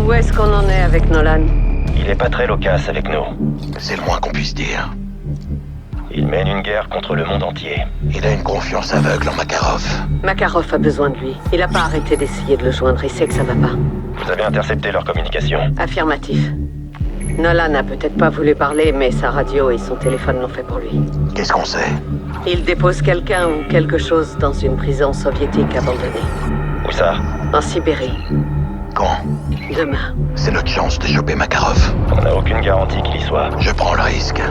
Où est-ce qu'on en est avec Nolan? Il est pas très loquace avec nous. C'est le moins qu'on puisse dire. Il mène une guerre contre le monde entier. Il a une confiance aveugle en Makarov. Makarov a besoin de lui. Il a pas arrêté d'essayer de le joindre, il sait que ça va pas. Vous avez intercepté leur communication? Affirmatif. Nolan a peut-être pas voulu parler, mais sa radio et son téléphone l'ont fait pour lui. Qu'est-ce qu'on sait? Il dépose quelqu'un ou quelque chose dans une prison soviétique abandonnée. Où ça? En Sibérie. Quand? Demain. C'est notre chance de choper Makarov. On n'a aucune garantie qu'il y soit. Je prends le risque.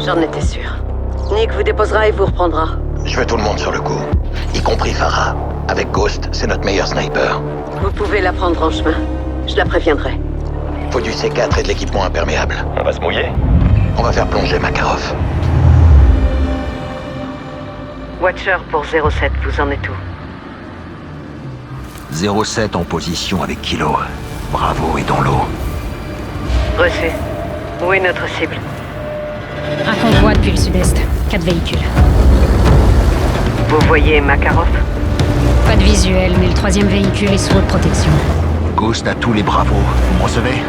J'en étais sûr. Nick vous déposera et vous reprendra. Je veux tout le monde sur le coup, y compris Farah. Avec Ghost, c'est notre meilleur sniper. Vous pouvez la prendre en chemin. Je la préviendrai. Faut du C4 et de l'équipement imperméable. On va se mouiller? On va faire plonger Makarov. Watcher pour 07, vous en êtes où? 07 en position avec Kilo. Bravo est dans l'eau. Reçu. Où est notre cible? Un convoi depuis le sud-est. 4 véhicules. Vous voyez Makarov? Pas de visuel, mais le 3e véhicule est sous haute protection. Ghost à tous les bravos. Vous me recevez?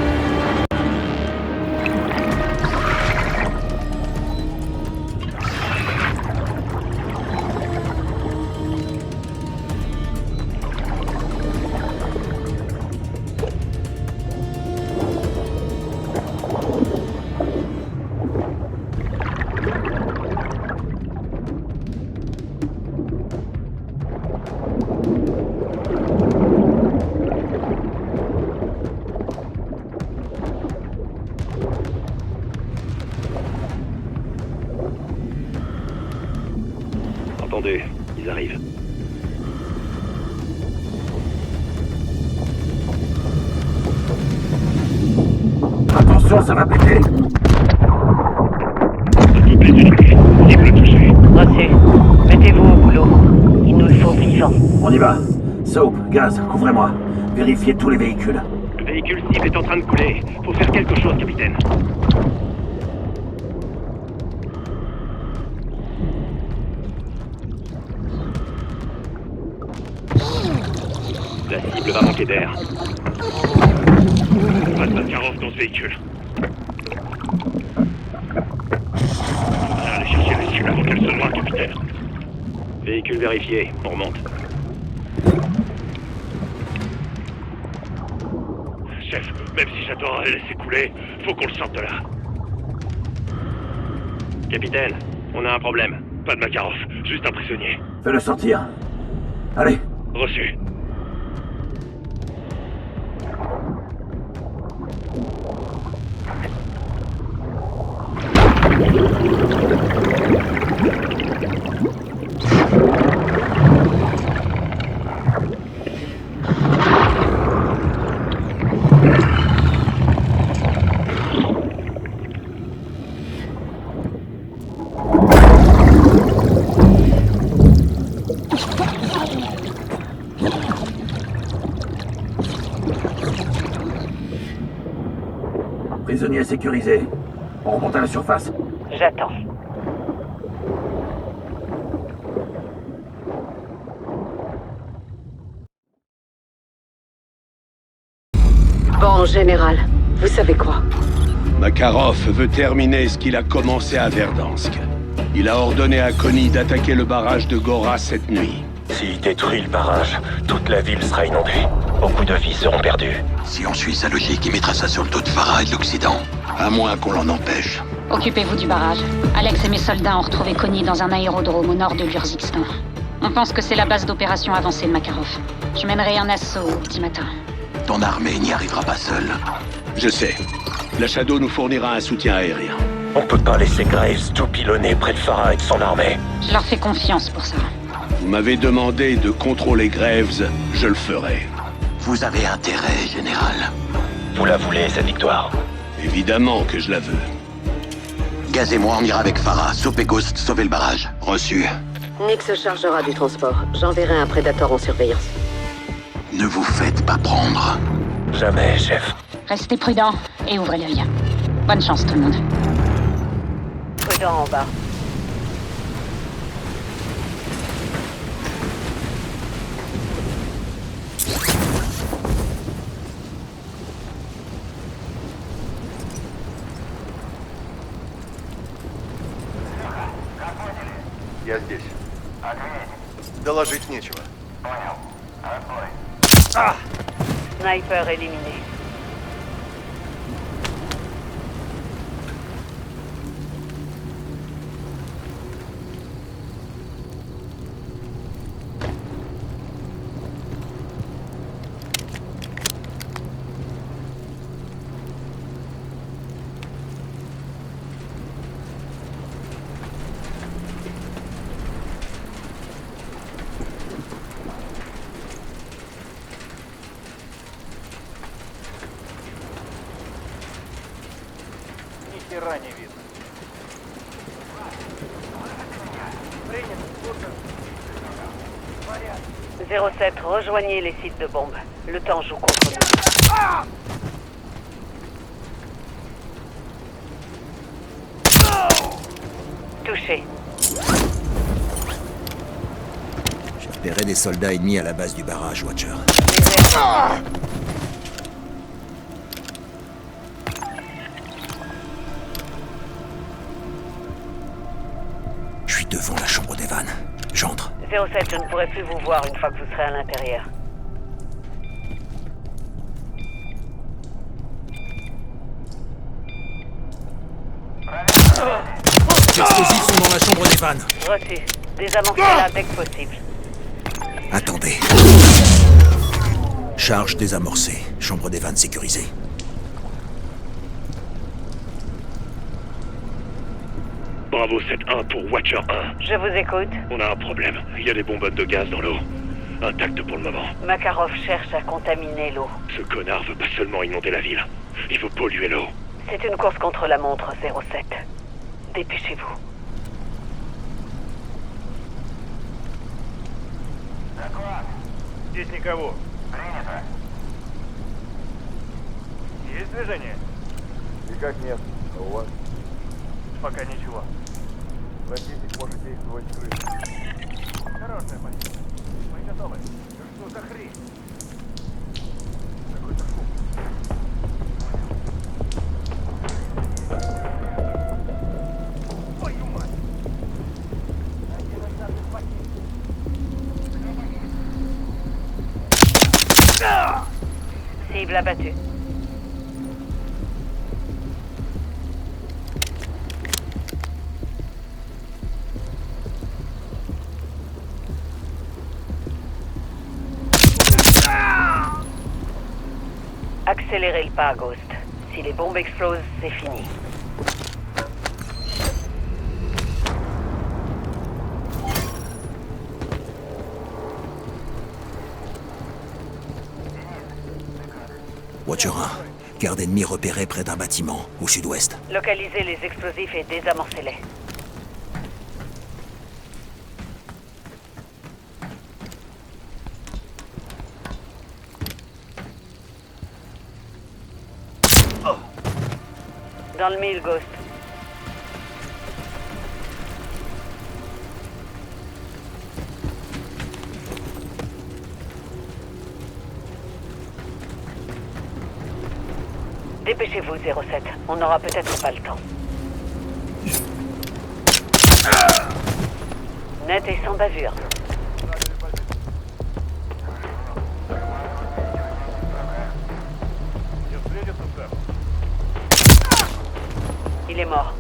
Attendez, ils arrivent. Attention, ça va péter. Cible touchée. Reçu. Mettez-vous au boulot. Il nous le faut vivant. On y va. Soap, gaz, couvrez-moi. Vérifiez tous les véhicules. Le véhicule cible est en train de couler. Faut faire quelque chose, capitaine. La cible va manquer d'air. Pas de Makarov dans ce véhicule. Faudrait aller chercher la cible avant qu'elle se noie, capitaine. Véhicule vérifié, on remonte. Chef, même si j'adorerais laisser couler, faut qu'on le sorte de là. Capitaine, on a un problème. Pas de Makarov, juste un prisonnier. Fais-le sortir. Allez. Reçu. Prisonnier sécurisé. On remonte à la surface. J'attends. Bon, général, vous savez quoi? Makarov veut terminer ce qu'il a commencé à Verdansk. Il a ordonné à Connie d'attaquer le barrage de Gora cette nuit. S'il détruit le barrage, toute la ville sera inondée. Beaucoup de vies seront perdues. Si on suit sa logique, il mettra ça sur le dos de Farah et de l'Occident. À moins qu'on l'en empêche. Occupez-vous du barrage. Alex et mes soldats ont retrouvé Connie dans un aérodrome au nord de l'Urzikstan. On pense que c'est la base d'opération avancée de Makarov. Je mènerai un assaut au petit matin. Ton armée n'y arrivera pas seule. Je sais. La Shadow nous fournira un soutien aérien. On peut pas laisser Graves tout pilonner près de Farah et de son armée. Je leur fais confiance pour ça. Vous m'avez demandé de contrôler Graves, je le ferai. Vous avez intérêt, général. Vous la voulez, cette victoire? Évidemment que je la veux. Gaz et moi, on ira avec Farah. Soap et Ghost, sauver le barrage. Reçu. Nick se chargera du transport. J'enverrai un prédateur en surveillance. Ne vous faites pas prendre. Jamais, chef. Restez prudents et ouvrez l'œil. Bonne chance tout le monde. Prudent en bas. Я здесь. Доложить нечего. Sniper éliminé. Ни хера не видно. 07, rejoignez les sites de bombes. Le temps joue contre nous. Touché. J'ai repéré des soldats ennemis à la base du barrage, Watcher. Je suis devant la chambre des vannes. J'entre. 07, je ne pourrai plus vous voir une fois que vous serez à l'intérieur. Les explosifs sont dans la chambre des vannes. Reçu. Désamorcez-la dès que possible. Attendez. Charge désamorcée. Chambre des vannes sécurisée. Bravo 7-1 pour Watcher 1. Je vous écoute. On a un problème. Il y a des bonbonnes de gaz dans l'eau. Intactes pour le moment. Makarov cherche à contaminer l'eau. Ce connard veut pas seulement inonder la ville. Il veut polluer l'eau. C'est une course contre la montre, 07. Dépêchez-vous. Здесь никого. Есть движение? Никак нет. А у вас? Пока ничего. Противник может действовать с крыши. Хорошая позиция. Мы готовы. Что за хрень? Какой-то шум. Твою мать! Cible abattue. Accélérez le pas, Ghost. Si les bombes explosent, c'est fini. Watcher 1. Garde ennemie repérée près d'un bâtiment, au sud-ouest. Localisez les explosifs et désamorcez-les. Dans le mille, Ghost. Dépêchez-vous, 07. On n'aura peut-être pas le temps. Net et sans bavure. Il est mort.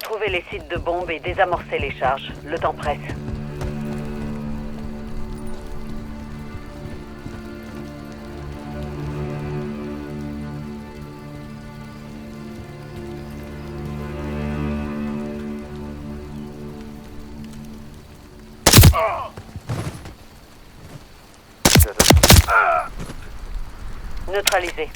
Trouvez les sites de bombes et désamorcez les charges. Le temps presse. Neutralisé.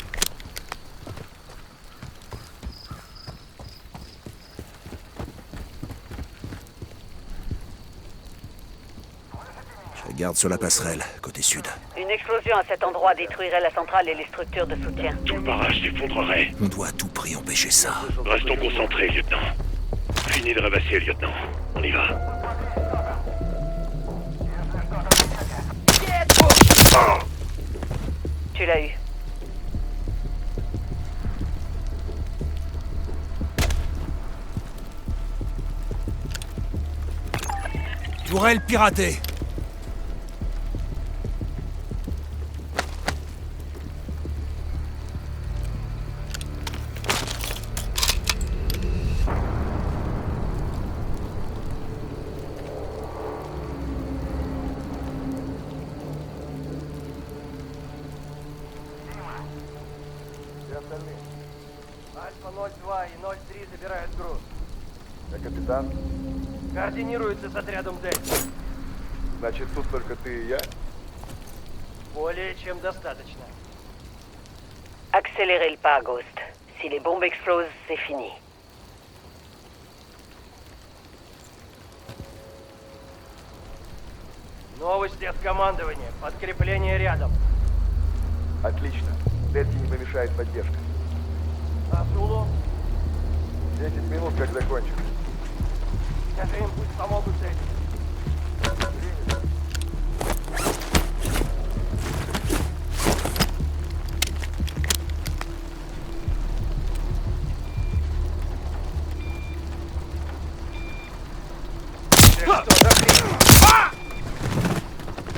Garde sur la passerelle, côté sud. Une explosion à cet endroit détruirait la centrale et les structures de soutien. Tout le barrage s'effondrerait. On doit à tout prix empêcher ça. Restons concentrés, lieutenant. Fini de rêvasser, lieutenant. On y va. Tu l'as eu. Tourelle piratée. Все остальные. Альфа 02 и 03 забирают груз. А капитан? Координируется с отрядом Дельта. Значит, тут только ты и я? Более чем достаточно. Accélérez le pas, Ghost. Si les bombes explosent, c'est fini. Новости от командования. Подкрепление рядом. Отлично. Дельте не помешает поддержка. А Сулу? 10 минут, как закончим. Скажи им, пусть помогут с этим. Принято.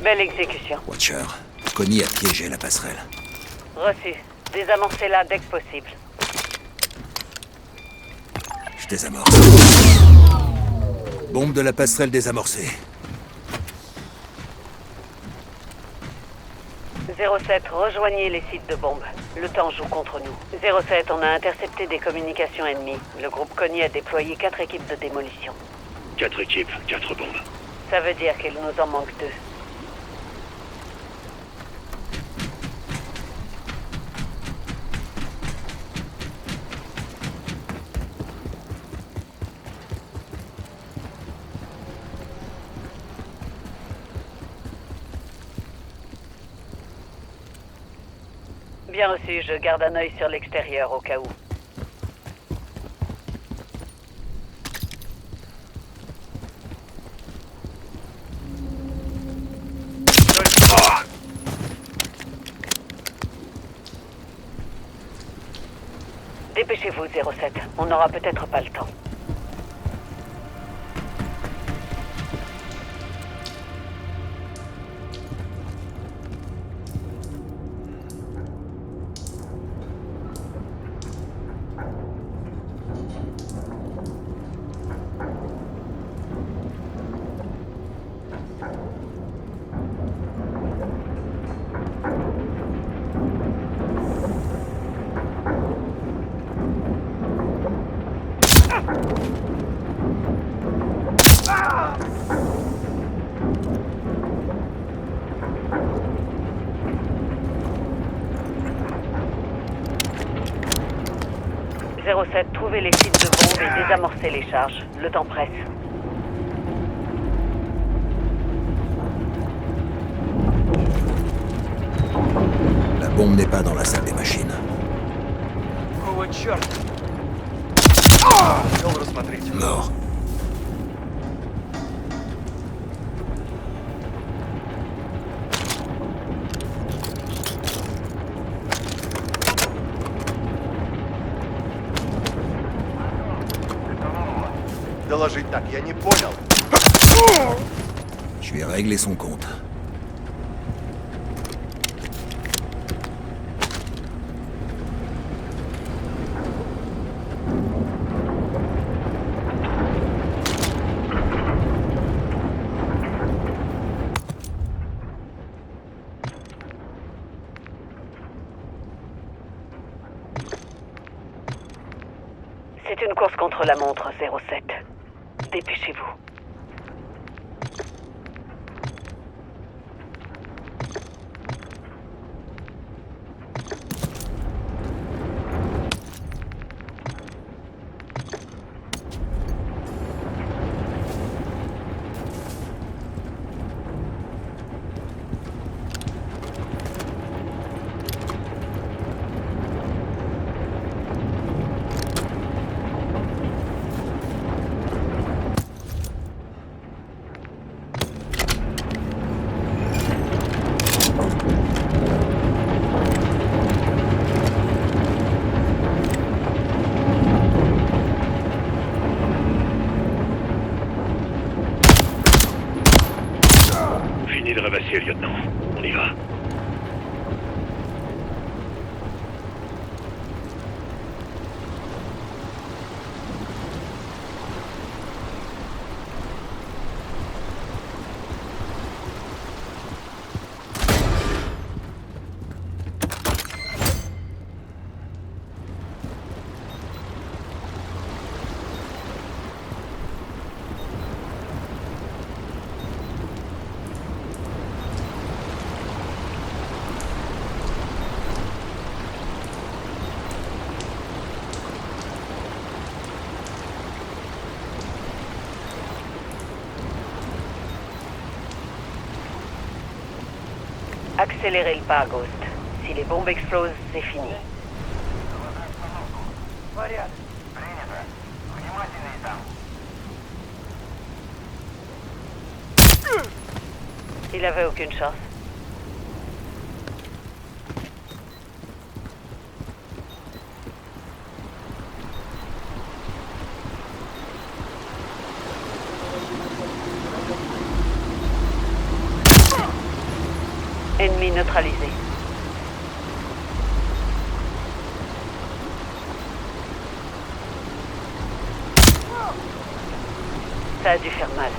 Belle exécution. Watcher, Connie a piégé la passerelle. Reçu. Désamorcez-la dès que possible. Je désamorce. Bombe de la passerelle désamorcée. 07, rejoignez les sites de bombes. Le temps joue contre nous. 07, on a intercepté des communications ennemies. Le groupe Connie a déployé 4 équipes de démolition. 4 équipes, 4 bombes. Ça veut dire qu'il nous en manque 2. Bien reçu, je garde un œil sur l'extérieur au cas où. Dépêchez-vous, 07. On n'aura peut-être pas le temps. Trouvez les sites de bombes et désamorcez les charges. Le temps presse. La bombe n'est pas dans la salle des machines. Какого черта? Хотел рассмотреть. Mort. Доложить так, я не понял. Je vais régler son compte. C'est une course contre la montre, 07. Dépêchez-vous. Accélérez le pas, Ghost. Si les bombes explosent, c'est fini. Il avait aucune chance. Ennemi neutralisé. Ça a dû faire mal.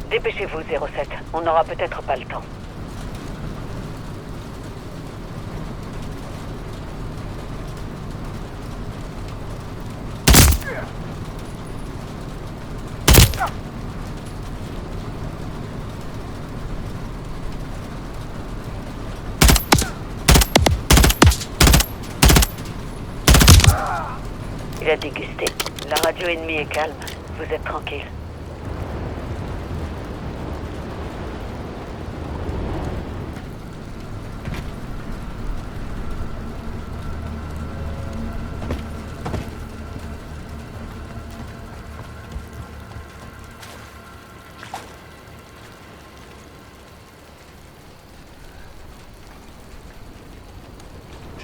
Dépêchez-vous, 07. On n'aura peut-être pas le temps. Il a dégusté. La radio ennemie est calme. Vous êtes tranquille.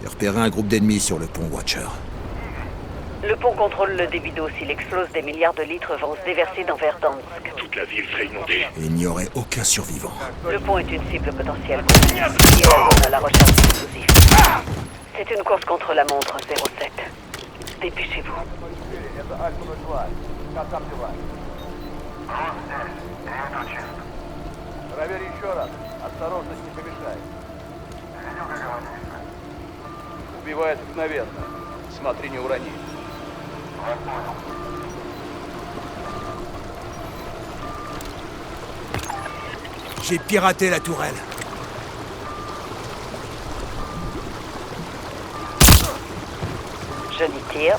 J'ai repéré un groupe d'ennemis sur le pont, Watcher. Le pont contrôle le débit d'eau. S'il explose, des milliards de litres vont se déverser dans Verdansk. Toute la ville serait inondée. Et il n'y aurait aucun survivant. Le pont est une cible potentielle. Qui est à la recherche d'explosifs. C'est une course contre la montre, 07. Dépêchez-vous. Это Альфа-02. Как там дела? Проверь еще раз. Осторожность не помешает. Убивает мгновенно. Смотри, не урони. J'ai piraté la tourelle. Joli tir.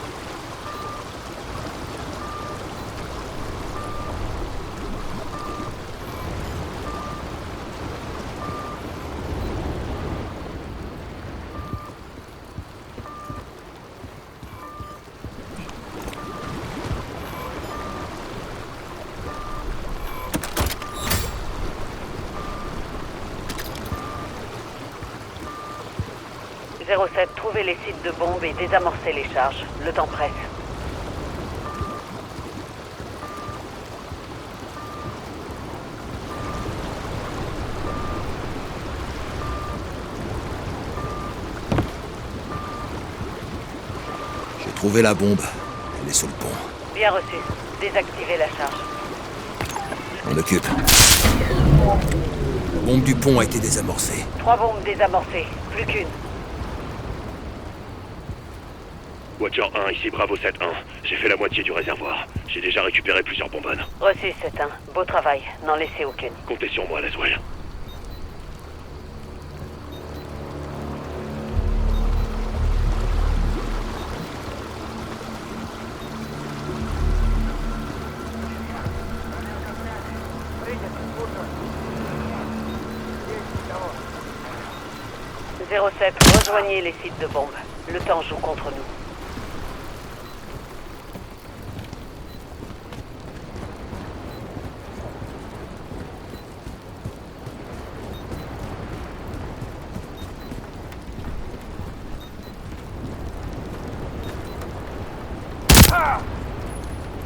Trouvez les sites de bombes et désamorcez les charges. Le temps presse. J'ai trouvé la bombe. Elle est sous le pont. Bien reçu. Désactivez la charge. On occupe. La bombe du pont a été désamorcée. 3 bombes désamorcées. Plus qu'une. Watcher 1, ici Bravo 7-1. J'ai fait la moitié du réservoir. J'ai déjà récupéré plusieurs bonbonnes. Reçu, 7-1. Beau travail. N'en laissez aucune. Comptez sur moi, Laswell. Rejoignez les sites de bombes. Le temps joue contre nous.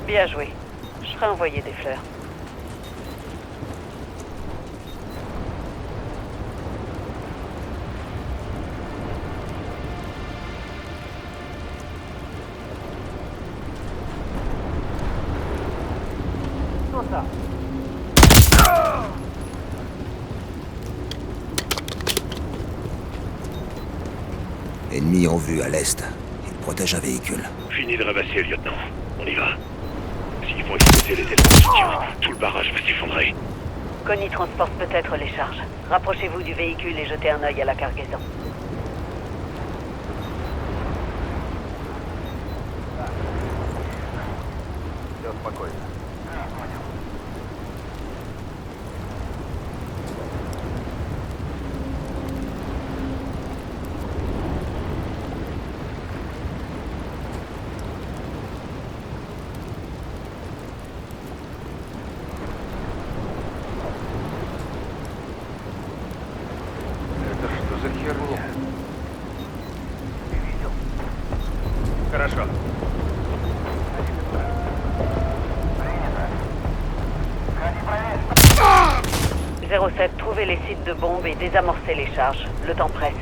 Bien joué. Je ferai envoyer des fleurs. Ennemi en vue à l'est. Il protège un véhicule. Fini de rêvasser, lieutenant. On y va. S'ils font exploser les éléments de soutien, tout le barrage va s'effondrer. Connie transporte peut-être les charges. Rapprochez-vous du véhicule et jetez un œil à la cargaison. Все спокойно. Это что за херня? Не видел. Хорошо. 07, trouvez les sites de bombes et désamorcez les charges. Le temps presse.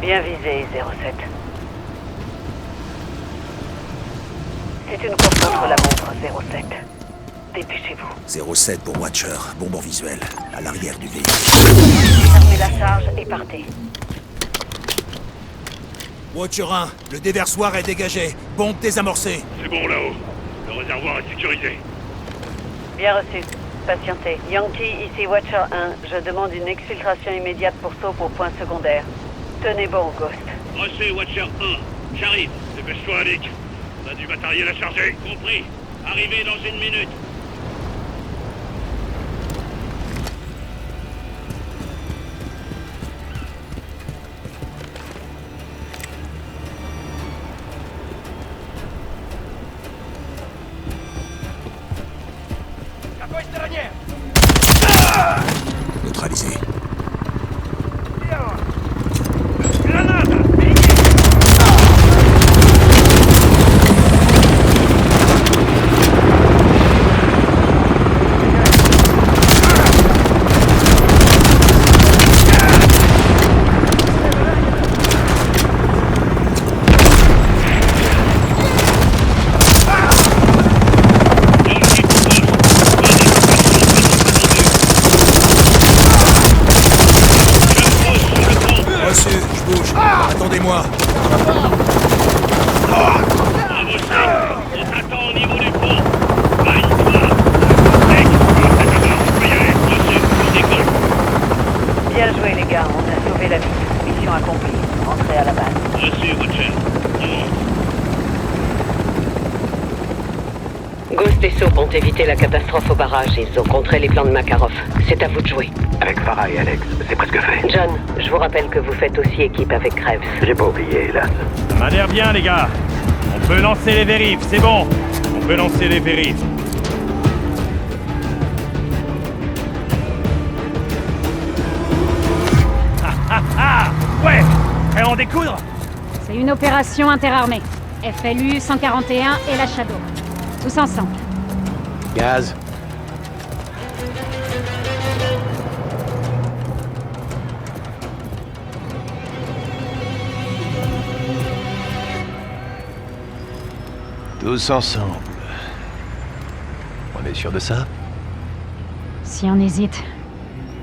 Bien visé, 07. C'est une course contre la montre, 07. Dépêchez-vous. 07 pour Watcher, bombe en visuel, à l'arrière du véhicule. Fermez la charge et partez. Watcher 1, le déversoir est dégagé. Bombe désamorcée. C'est bon là-haut. Le réservoir est sécurisé. Bien reçu. Patientez. Yankee, ici Watcher 1. Je demande une exfiltration immédiate pour Soap au point secondaire. Tenez bon, Ghost. Reçu, Watcher 1. J'arrive. Dépêche-toi, Nick. On a du matériel à charger. Compris. Arrivez dans 1 minute. Neutralisé. Attendez-moi. Bravo, 5. On t'attend au niveau du pont. Mine-toi. Nick, on peut y aller. Reçu, on décolle. Bien joué, les gars. On a sauvé la vie. Mission accomplie. Rentrez à la base. Reçu, Watcher. Ghost et Soap ont évité la catastrophe au barrage. Ils ont contré les plans de Makarov. C'est à vous de jouer. Avec Farah et Alex, c'est presque fait. John, je vous rappelle que vous faites aussi équipe avec Krebs. J'ai pas oublié, hélas. Ça m'a l'air bien, les gars. On peut lancer les vérifs, c'est bon. On peut lancer les vérifs. Ouais. Prêt à en découdre? C'est une opération interarmée. FLU 141 et la Shadow. Tous ensemble. Gaz. Tous ensemble. On est sûr de ça? Si on hésite,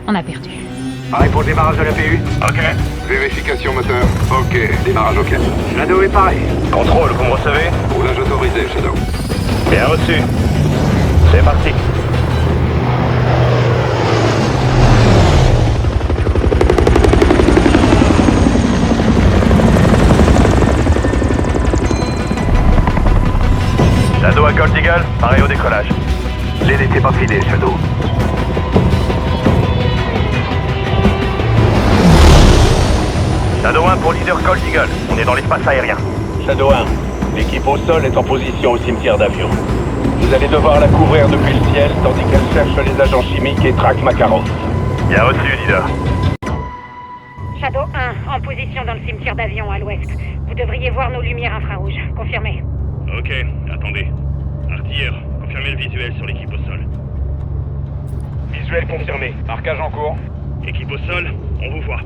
on a perdu. Pareil pour le démarrage de la PU. Ok. Vérification moteur. Ok, démarrage ok. Shadow est pareil. Contrôle, vous me recevez? Roulage autorisé, Shadow. Bien reçu. C'est parti. Shadow à Gold Eagle, pareil au décollage. Les n'était pas filé, Shadow. Shadow 1 pour leader Gold Eagle. On est dans l'espace aérien. Shadow 1, l'équipe au sol est en position au cimetière d'avions. Vous allez devoir la couvrir depuis le ciel tandis qu'elle cherche les agents chimiques et traque Makarov. Bien reçu, leader. Shadow 1, en position dans le cimetière d'avion à l'ouest. Vous devriez voir nos lumières infrarouges. Confirmé. Ok, attendez. Artilleur, confirmez le visuel sur l'équipe au sol. Visuel confirmé. Marquage en cours. Équipe au sol, on vous voit.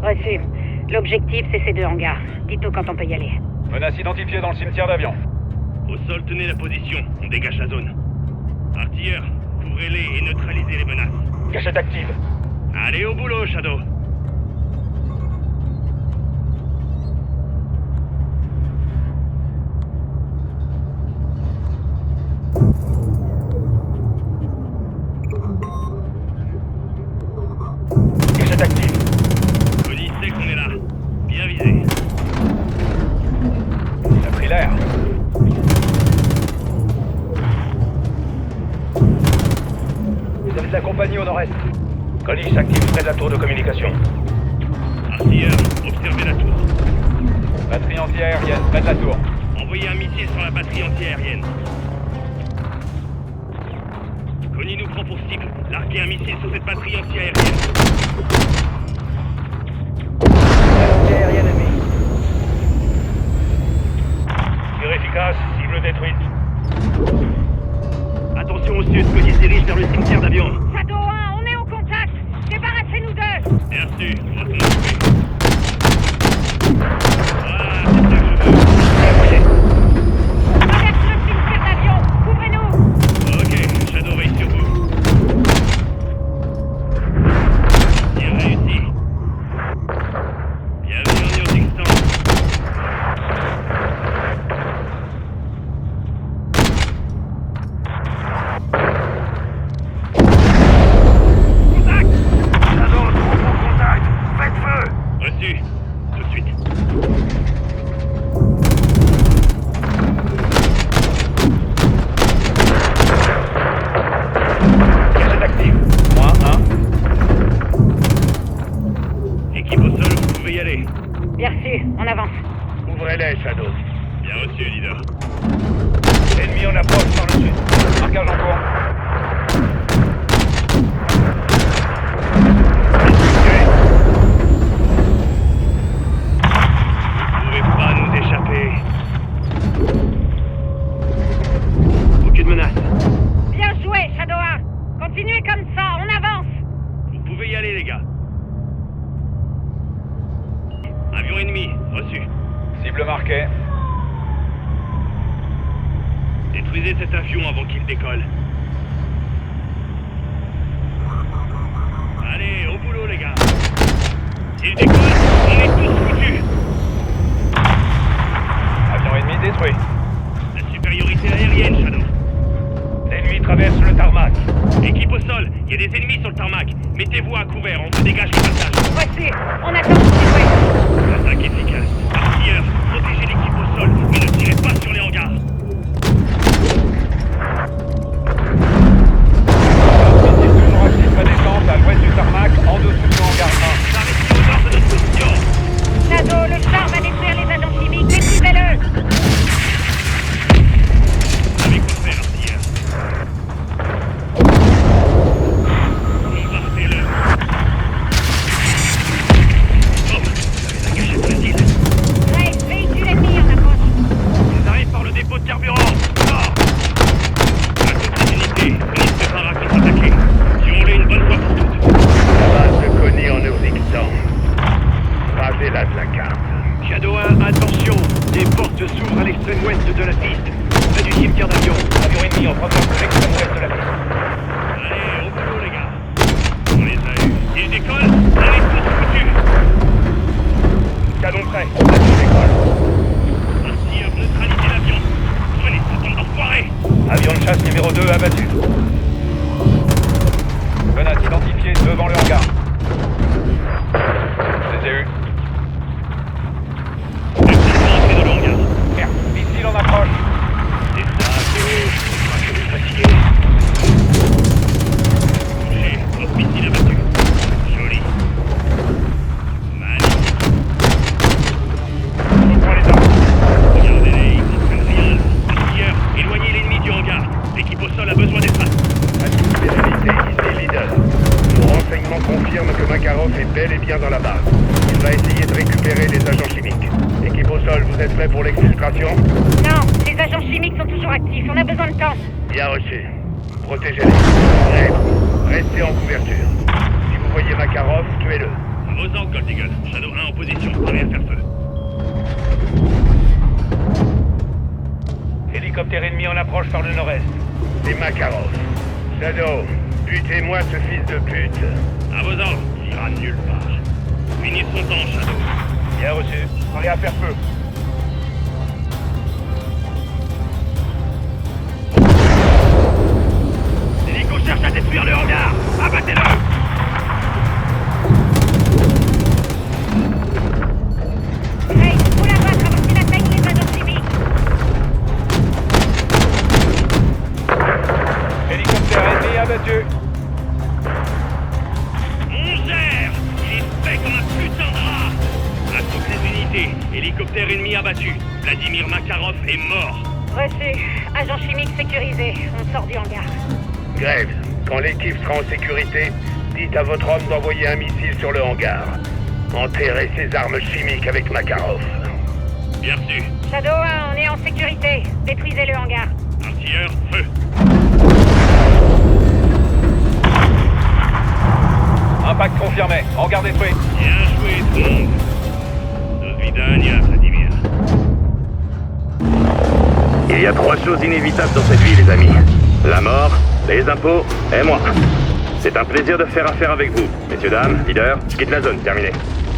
Reçu. L'objectif, c'est ces 2 hangars. Dites-nous quand on peut y aller. Menace identifiée dans le cimetière d'avions. Au sol, tenez la position. On dégage la zone. Artilleur, couvrez-les et neutralisez les menaces. Cachette active. Allez au boulot, Shadow. Cachette active. Connie sait qu'on est là. Bien visé. Il a pris l'air. Vous avez de la compagnie au nord-est. Colis active près de la tour de communication. Artilleur, observez la tour. Batterie anti-aérienne près de la tour. Envoyez un missile sur la batterie anti-aérienne. Connie nous prend pour cible. Larguez un missile sur cette batterie anti-aérienne. Anti-aérienne ennemie. Tir efficace, cible détruite. Attention au sud, Connie se dirige vers le cimetière d'avions. Shadow 1, on est au contact. Débarrassez-nous d'eux. Bien reçu, on va s'en occuper. Voilà, c'est ça que je veux. Traverse le cimetière d'avions. Couvrez-nous. Ok, Shadow veille sur vous. Bien réussi. Bienvenue en Urzikstan. Contact! Shadow, trouve mon contact. Faites feu. Reçu. Tout de suite. Cachette active. Moins 1. Équipe au sol, vous pouvez y aller. Bien reçu. On avance. Ouvrez-les, Shadow. Bien reçu, leader. Ennemi en approche par le sud. Marquage en cours. Vous pouvez pas nous échapper. Aucune menace. Bien joué, Shadow 1. Continuez comme ça. On avance. Vous pouvez y aller, les gars. Avion ennemi, reçu. Cible marquée. Détruisez cet avion avant qu'il décolle. Allez, au boulot, les gars. S'il décolle, on est tous foutus. Avion ennemi détruit. La supériorité aérienne, Shadow. L'ennemi traverse le tarmac. Équipe au sol, il y a des ennemis sur le tarmac. Mettez-vous à couvert, on vous dégage le passage. Reçu. On attend. Ouais. Attaque efficace. Artilleur, protégez l'équipe au sol, mais ne tirez pas sur les hangars. Missile toujours actif à descente à l'ouest du tarmac, en dessous du hangar 1. Arrêtez au nord de notre position. Shadow, le char va détruire les agents chimiques. Détruisez-le. Avec quoi faire, artilleur. Bombardez-le. dans le temps. Bien reçu. Protégez-les. Bref, restez en couverture. Si vous voyez Makarov, tuez-le. À vos ordres, Gold Eagle. Shadow 1 en position. Prêt à faire feu. Hélicoptère ennemi en approche par le nord-est. C'est Makarov. Shadow, butez-moi ce fils de pute. À vos ordres. Il ira nulle part. Finis son temps, Shadow. Bien reçu. Prêt à faire feu. L'hélico cherche à détruire le hangar. Abattez-le. Hey, faut l'abattre avant qu'il attaque les agents chimiques. Hélicoptère ennemi abattu. On gère. Il est fait comme un putain de rat. À toutes les unités. Hélicoptère ennemi abattu. Vladimir Makarov est mort. Reçu. Agent chimique sécurisé. On sort du hangar. Graves, quand l'équipe sera en sécurité, dites à votre homme d'envoyer un missile sur le hangar. Enterrez ces armes chimiques avec Makarov. Bien reçu. Shadow 1, on est en sécurité. Détruisez le hangar. Artilleur, feu. Impact confirmé. Hangar détruit. Bien joué, tout le monde. Do vidania, Vladimir. Il y a 3 choses inévitables dans cette vie, les amis. La mort, les impôts et moi. C'est un plaisir de faire affaire avec vous. Messieurs, dames, leader, je quitte la zone, terminé.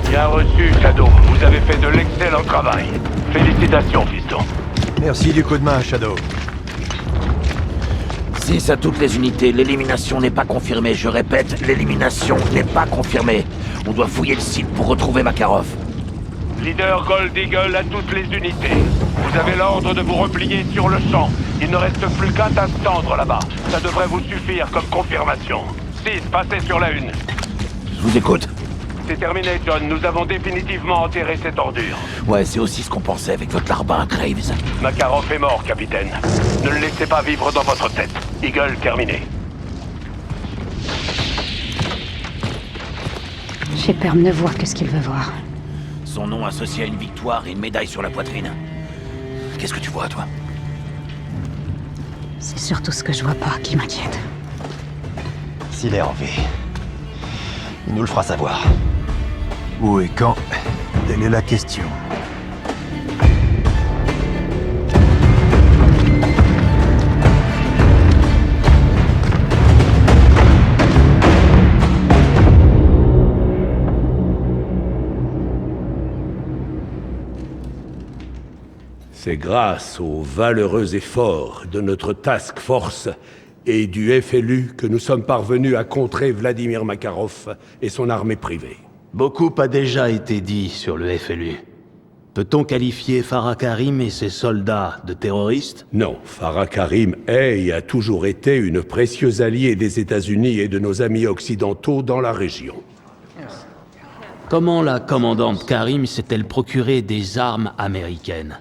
Bien reçu, Shadow. Vous avez fait de l'excellent travail. Félicitations, fiston. Merci du coup de main, Shadow. 6 à toutes les unités, l'élimination n'est pas confirmée. Je répète, l'élimination n'est pas confirmée. On doit fouiller le site pour retrouver Makarov. Leader Gold Eagle à toutes les unités. Vous avez l'ordre de vous replier sur le champ. Il ne reste plus qu'à t'attendre là-bas. Ça devrait vous suffire comme confirmation. 6, passez sur la 1. Je vous écoute. C'est terminé, John. Nous avons définitivement enterré cette ordure. Ouais, c'est aussi ce qu'on pensait avec votre larbin, Graves. Makarov est mort, capitaine. Ne le laissez pas vivre dans votre tête. Eagle, terminé. J'ai peur ne voir que ce qu'il veut voir. Son nom associé à une victoire et une médaille sur la poitrine. Qu'est-ce que tu vois, toi? C'est surtout ce que je vois pas qui m'inquiète. S'il est en vie, il nous le fera savoir. Où et quand? Telle est la question. C'est grâce aux valeureux efforts de notre task force et du FLU que nous sommes parvenus à contrer Vladimir Makarov et son armée privée. Beaucoup a déjà été dit sur le FLU. Peut-on qualifier Farah Karim et ses soldats de terroristes? Non, Farah Karim est et a toujours été une précieuse alliée des États-Unis et de nos amis occidentaux dans la région. Comment la commandante Karim s'est-elle procuré des armes américaines?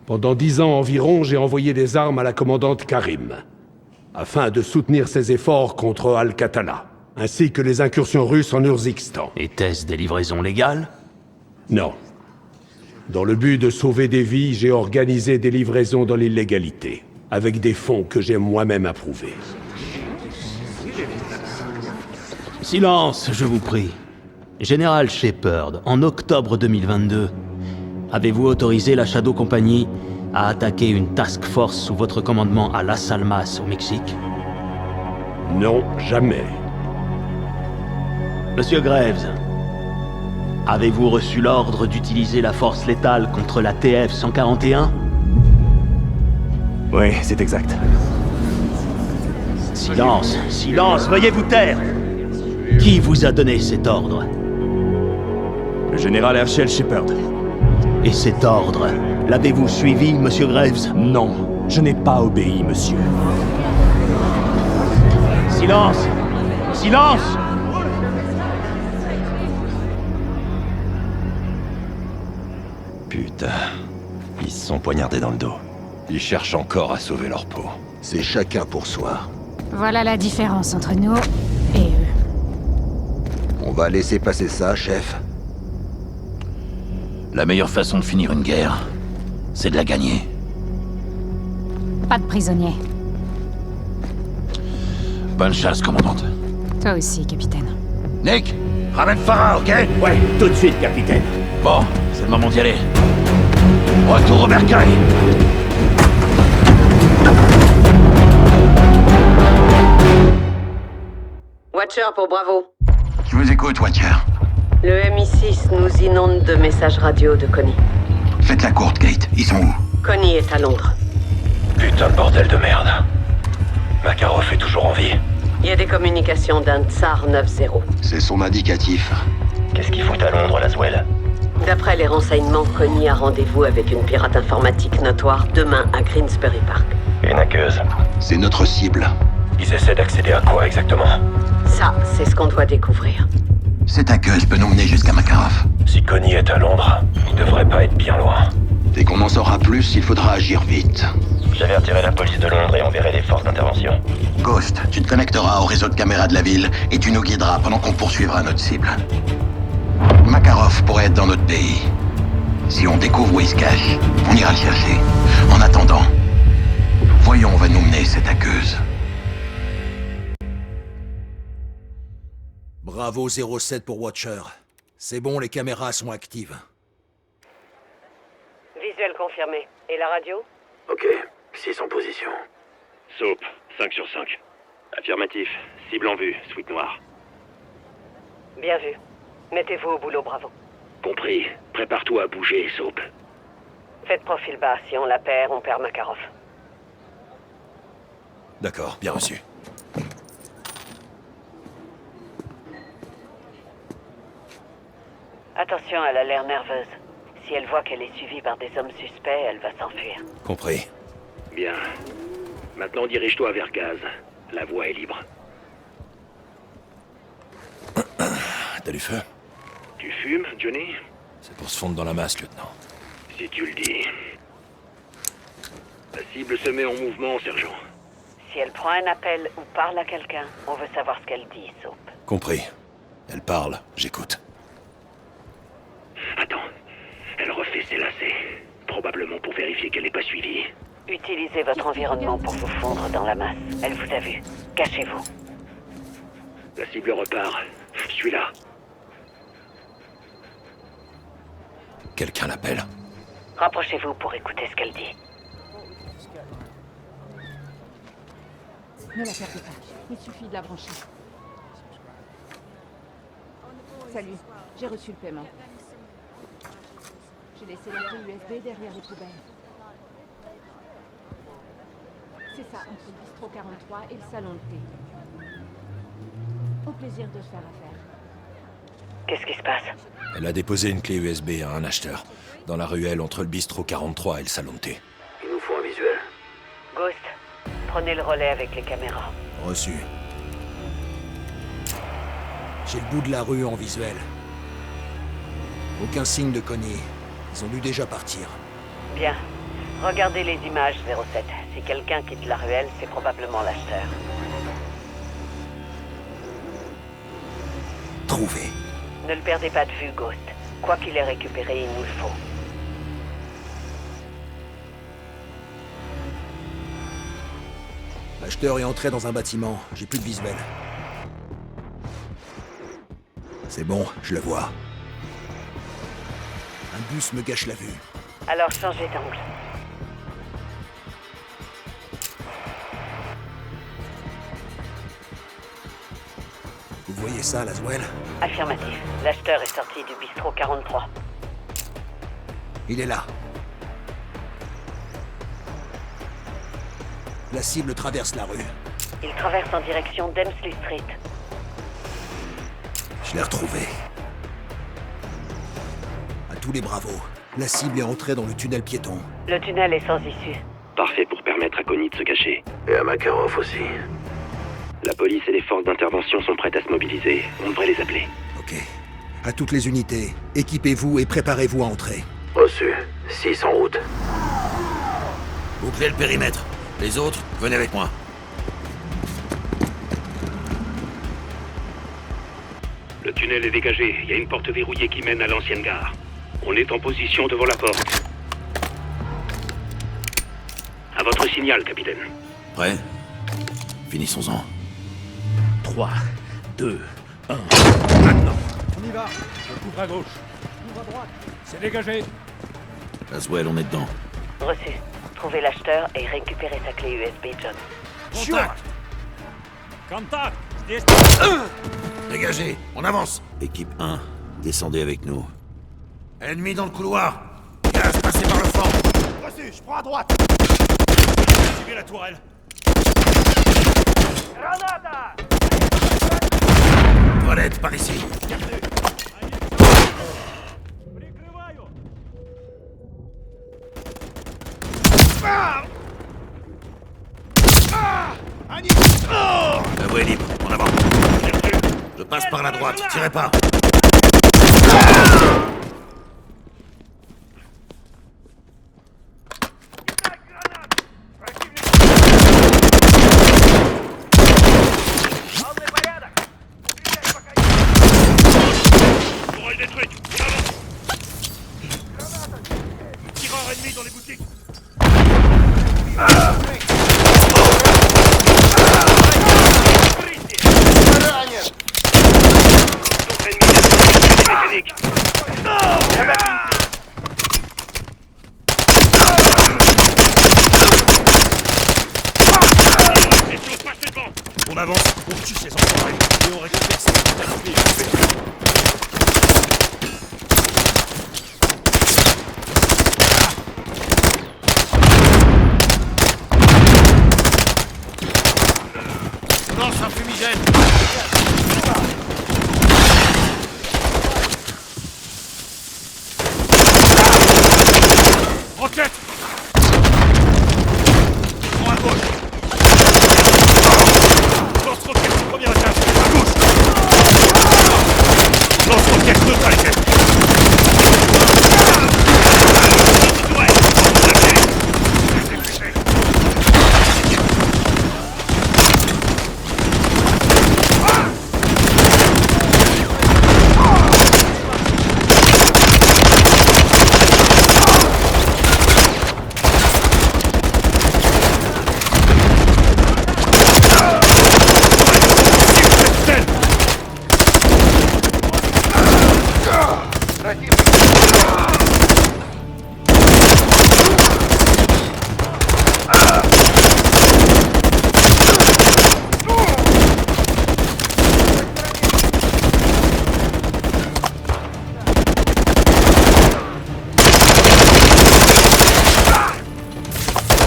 Pendant 10 ans environ, j'ai envoyé des armes à la commandante Karim, afin de soutenir ses efforts contre Al-Qatala, ainsi que les incursions russes en Urzikstan. Était-ce des livraisons légales? Non. Dans le but de sauver des vies, j'ai organisé des livraisons dans l'illégalité, avec des fonds que j'ai moi-même approuvés. Silence, je vous prie. Général Shepard, en octobre 2022, avez-vous autorisé la Shadow Company à attaquer une task force sous votre commandement à Las Almas, au Mexique? Non, jamais. Monsieur Graves, avez-vous reçu l'ordre d'utiliser la force létale contre la TF-141? Oui, c'est exact. Silence, silence, veuillez vous taire! Qui vous a donné cet ordre? Le général Herschel Shepard. Et cet ordre, l'avez-vous suivi, monsieur Graves? Non, je n'ai pas obéi, monsieur. Silence! Silence! Putain, ils se sont poignardés dans le dos. Ils cherchent encore à sauver leur peau. C'est chacun pour soi. Voilà la différence entre nous et eux. On va laisser passer ça, chef. La meilleure façon de finir une guerre, c'est de la gagner. Pas de prisonniers. Bonne chasse, commandante. Toi aussi, capitaine. Nick, ramène Farah, ok? Ouais, tout de suite, capitaine. Bon, c'est le moment d'y aller. Retour au bercail. Watcher pour Bravo. Je vous écoute, Watcher. Le MI6 nous inonde de messages radio de Connie. Faites la courte, Kate. Ils sont où? Connie est à Londres. Putain de bordel de merde. Makarov est toujours en vie. Il y a des communications d'un Tsar 9-0. C'est son indicatif. Qu'est-ce qu'il fout à Londres, Laswell? D'après les renseignements, Connie a rendez-vous avec une pirate informatique notoire demain à Greensbury Park. Une hackeuse. C'est notre cible. Ils essaient d'accéder à quoi exactement? Ça, c'est ce qu'on doit découvrir. Cette hackeuse peut nous mener jusqu'à Makarov. Si Connie est à Londres, il devrait pas être bien loin. Dès qu'on en saura plus, il faudra agir vite. J'avertirai la police de Londres et enverrai les forces d'intervention. Ghost, tu te connecteras au réseau de caméras de la ville et tu nous guideras pendant qu'on poursuivra notre cible. Makarov pourrait être dans notre pays. Si on découvre où il se cache, on ira le chercher. En attendant, voyons où va nous mener cette hackeuse. Bravo 07 pour Watcher. C'est bon, les caméras sont actives. Visuel confirmé. Et la radio? Ok, 6 en position. Soap, 5 sur 5. Affirmatif. Cible en vue, suite noire. Bien vu. Mettez-vous au boulot, Bravo. Compris. Prépare-toi à bouger, Soap. Faites profil bas. Si on la perd, on perd Makarov. D'accord, bien reçu. Attention, elle a l'air nerveuse. Si elle voit qu'elle est suivie par des hommes suspects, elle va s'enfuir. Compris. Bien. Maintenant, dirige-toi vers Gaz. La voie est libre. T'as du feu? Tu fumes, Johnny? C'est pour se fondre dans la masse, lieutenant. Si tu le dis. La cible se met en mouvement, sergent. Si elle prend un appel ou parle à quelqu'un, on veut savoir ce qu'elle dit, Soap. Compris. Elle parle, j'écoute. Attends. Elle refait ses lacets. Probablement pour vérifier qu'elle n'est pas suivie. Utilisez votre environnement pour vous fondre dans la masse. Elle vous a vu. Cachez-vous. La cible repart. Je suis là. Quelqu'un l'appelle. Rapprochez-vous pour écouter ce qu'elle dit. Ne la perdez pas. Il suffit de la brancher. Salut. J'ai reçu le paiement. J'ai laissé la clé USB derrière les poubelles. C'est ça, entre le bistrot 43 et le salon de thé. Au plaisir de se faire affaire. Qu'est-ce qui se passe? Elle a déposé une clé USB à un acheteur, dans la ruelle entre le bistrot 43 et le salon de thé. Il nous faut un visuel. Ghost, prenez le relais avec les caméras. Reçu. J'ai le bout de la rue en visuel. Aucun signe de Connie. Ils ont dû déjà partir. Bien. Regardez les images, 07. Si quelqu'un quitte la ruelle, c'est probablement l'acheteur. Trouvé. Ne le perdez pas de vue, Ghost. Quoi qu'il ait récupéré, il nous le faut. L'acheteur est entré dans un bâtiment. J'ai plus de visuel. C'est bon, je le vois. Un bus me gâche la vue. Alors changez d'angle. Vous voyez ça, Laswell? Affirmatif. L'acheteur est sorti du bistrot 43. Il est là. La cible traverse la rue. Il traverse en direction d'Emsley Street. Je l'ai retrouvé. À tous les bravos, la cible est entrée dans le tunnel piéton. Le tunnel est sans issue. Parfait pour permettre à Connie de se cacher. Et à Makarov aussi. La police et les forces d'intervention sont prêtes à se mobiliser. On devrait les appeler. Ok. À toutes les unités, équipez-vous et préparez-vous à entrer. Reçu. 6 en route. Bouclez le périmètre. Les autres, venez avec moi. Le tunnel est dégagé. Il y a une porte verrouillée qui mène à l'ancienne gare. On est en position devant la porte. À votre signal, capitaine. Prêt? Finissons-en. 3, 2, 1. Maintenant. On y va. Je couvre à gauche. Couvre à droite. C'est dégagé. Laswell, on est dedans. Reçu. Trouvez l'acheteur et récupérez sa clé USB, John. Contact! Contact. Dégagez, on avance. Équipe 1, descendez avec nous. Ennemi dans le couloir. Gaz, passez par le fond. Reçu, je prends à droite. Suivez la tourelle. Granada! Toilette, par ici. La voie est libre, en avant. Je passe par la droite, tirez pas. Tourelle détruite. On avance. Tireur ennemi dans les boutiques. On avance, on tue ces enfoirés et on récupère ces lance un fumigène. Roquette. Prends à gauche. Lance-roquette au premier étage. À gauche. Lance-roquette neutralisée.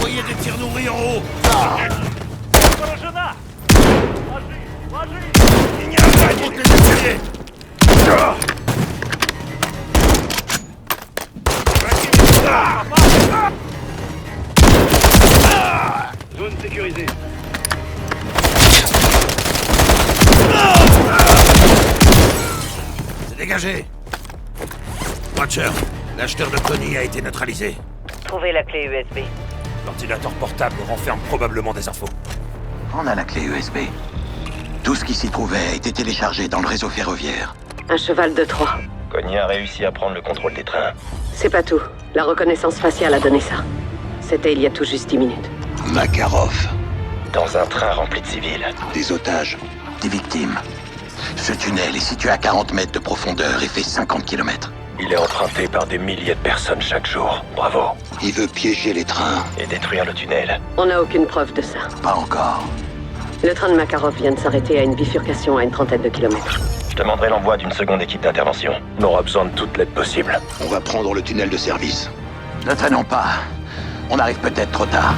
Voyez des tirs nourris en haut. Il n'y a pas contre les escaliers. Zone sécurisée. C'est dégagé. Watcher, l'acheteur de Connie a été neutralisé. Trouvez la clé USB. L'ordinateur portable renferme probablement des infos. On a la clé USB. Tout ce qui s'y trouvait a été téléchargé dans le réseau ferroviaire. Un cheval de Troie. Connie a réussi à prendre le contrôle des trains. C'est pas tout. La reconnaissance faciale a donné ça. C'était il y a tout juste 10 minutes. Makarov. Dans un train rempli de civils. Des otages. Des victimes. Ce tunnel est situé à 40 mètres de profondeur et fait 50 km. Il est emprunté par des milliers de personnes chaque jour. Bravo. Il veut piéger les trains. Et détruire le tunnel. On n'a aucune preuve de ça. Pas encore. Le train de Makarov vient de s'arrêter à une bifurcation à une trentaine de kilomètres. Je demanderai l'envoi d'une seconde équipe d'intervention. On aura besoin de toute l'aide possible. On va prendre le tunnel de service. Ne traînons pas. On arrive peut-être trop tard.